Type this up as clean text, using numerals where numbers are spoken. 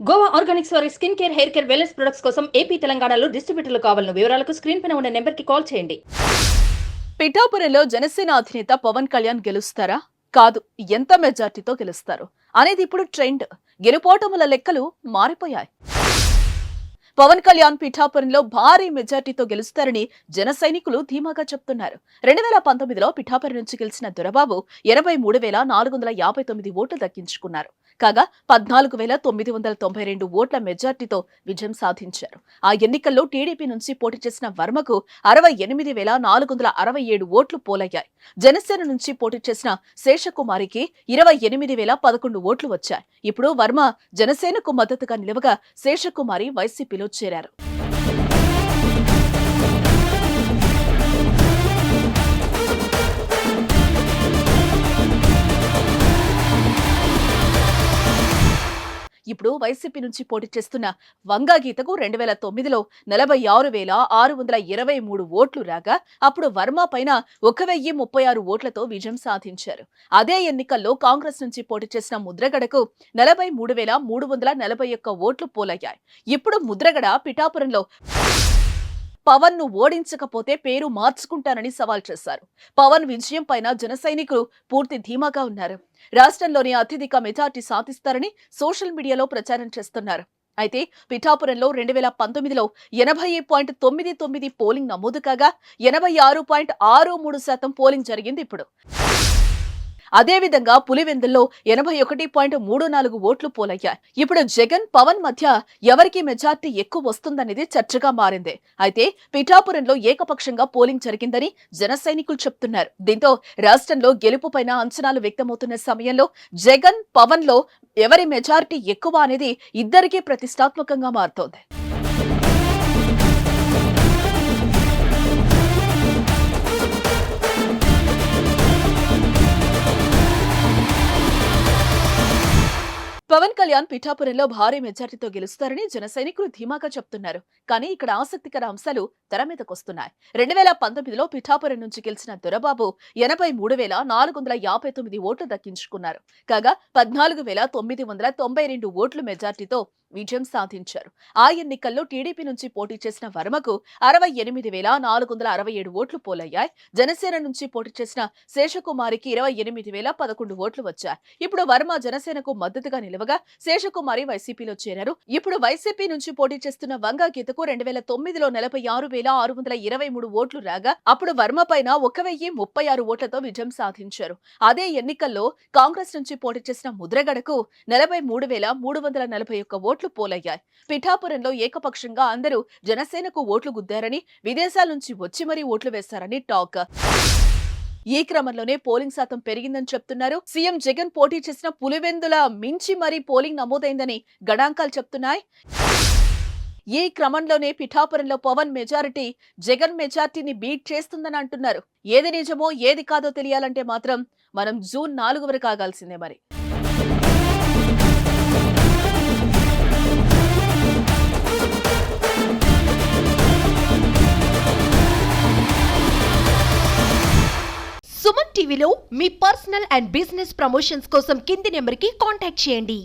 Goa Organics వారి skin care, hair care, wellness products కోసం AP, తెలంగాణలో డిస్ట్రిబ్యూటర్లు కావాలను వివరాలకు స్క్రీన్ పైన ఉన్న నెంబర్కి కాల్ చేయండి. పిఠాపురంలో జనసేన అధినేత పవన్ కళ్యాణ్ గెలుస్తారా? కాదు, ఎంత మెజార్టీతో గెలుస్తారు అనేది ఇప్పుడు ట్రెండ్. గెలుపోటముల లెక్కలు మారిపోయాయి. పవన్ కళ్యాణ్ పిఠాపురంలో భారీ మెజార్టీతో గెలుస్తారని జన సైనికులు ధీమాగా చెప్తున్నారు. 2019లో పిఠాపురం నుంచి గెలిచిన దొరబాబు 83,459 ఓట్లు దక్కించుకున్నారు. కాగా 14,992 ఓట్ల మెజార్టీతో విజయం సాధించారు. ఆ ఎన్నికల్లో టీడీపీ నుంచి పోటీ చేసిన వర్మకు 68,467 ఓట్లు పోలయ్యాయి. జనసేన నుంచి పోటీ చేసిన శేషకుమారికి 28,011 ఓట్లు వచ్చాయి. ఇప్పుడు వర్మ జనసేనకు మద్దతుగా నిలవగా శేషకుమారి వైసీపీలో చేరారు. ఇప్పుడు వైసీపీ నుంచి పోటీ చేస్తున్న వంగా గీతకు 2009లో 46,623 ఓట్లు రాగా అప్పుడు వర్మ పైన 1,036 ఓట్లతో విజయం సాధించారు. అదే ఎన్నికల్లో కాంగ్రెస్ నుంచి పోటీ చేసిన ముద్రగడకు 43,341 ఓట్లు పోలయ్యాయి. ఇప్పుడు ముద్రగడ పిఠాపురంలో పవన్ ను ఓడించకపోతే పేరు మార్చుకుంటానని సవాల్ చేశారు. పవన్ విజయం పైన జన సైనికులు పూర్తి ధీమాగా ఉన్నారు. రాష్ట్రంలోని అత్యధిక మెజార్టీ సాధిస్తారని సోషల్ మీడియాలో ప్రచారం చేస్తున్నారు. అయితే పిఠాపురంలో 2019లో 80.99 పోలింగ్ నమోదు కాగా 86.63% పోలింగ్ జరిగింది. ఇప్పుడు అదే విధంగా పులివెందుల్లో 81.34 ఓట్లు పోలయ్యాయి. ఇప్పుడు జగన్, పవన్ మధ్య ఎవరికి మెజార్టీ ఎక్కువ వస్తుందనేది చర్చగా మారింది. అయితే పిఠాపురంలో ఏకపక్షంగా పోలింగ్ జరిగిందని జన సైనికులు చెప్తున్నారు. దీంతో రాష్ట్రంలో గెలుపు పైన అంచనాలు వ్యక్తమవుతున్న సమయంలో జగన్, పవన్ లో ఎవరి మెజార్టీ ఎక్కువ అనేది ఇద్దరికీ ప్రతిష్టాత్మకంగా మారుతోంది. పవన్ కళ్యాణ్ పిఠాపురంలో భారీ మెజార్టీతో గెలుస్తారని జన సైనికులు ధీమాగా చెప్తున్నారు. కానీ ఇక్కడ ఆసక్తికర అంశాలు తెర మీదకొస్తున్నాయి. 2019లో పిఠాపురం నుంచి గెలిచిన దొరబాబు 83,459 ఓట్లు దక్కించుకున్నారు. కాగా 14,992 ఓట్లు మెజార్టీతో విజయం సాధించారు. ఆ ఎన్నికల్లో టీడీపీ నుంచి పోటీ చేసిన వర్మకు 68,467 ఓట్లు పోలయ్యాయి. జనసేన నుంచి పోటీ చేసిన శేషకుమారికి 28,011 ఓట్లు వచ్చాయి. ఇప్పుడు వర్మ జనసేనకు మద్దతుగా నిలవగా శేషకుమారి వైసీపీలో చేరారు. ఇప్పుడు వైసీపీ నుంచి పోటీ చేస్తున్న వంగా గీతకు 2009లో 46,623 ఓట్లు రాగా అప్పుడు వర్మ పైన 1,036 ఓట్లతో విజయం సాధించారు. అదే ఎన్నికల్లో కాంగ్రెస్ నుంచి పోటీ చేసిన ముద్రగడకు 43,341 ఓట్లు పోలయ్యాయి. పిఠాపురంలో ఏకపక్షంగా అందరూ జనసేనకు ఓట్లు గుద్దారని, విదేశాల నుంచి వచ్చి మరీ ఓట్లు వేశారని టాక్. ఈ క్రమంలోనే పోలింగ్ శాతం పెరిగిందని చెప్తున్నారు. సీఎం జగన్ పోటీ చేసిన పులివెందుల మించి మరీ పోలింగ్ నమోదైందని గణాంకాలు చెప్తున్నాయి. ఈ క్రమంలోనే పిఠాపురంలో పవన్ మెజారిటీ జగన్ మెజార్టీని బీట్ చేస్తుందని అంటున్నారు. ఏది నిజమో ఏది కాదో తెలియాలంటే మాత్రం మనం జూన్ 4 వరకు ఆగాల్సిందే మరి. సుమన్ టీవీలో మీ పర్సనల్ అండ్ బిజినెస్ ప్రమోషన్స్ కోసం కింది నెంబర్కి కాంటాక్ట్ చేయండి.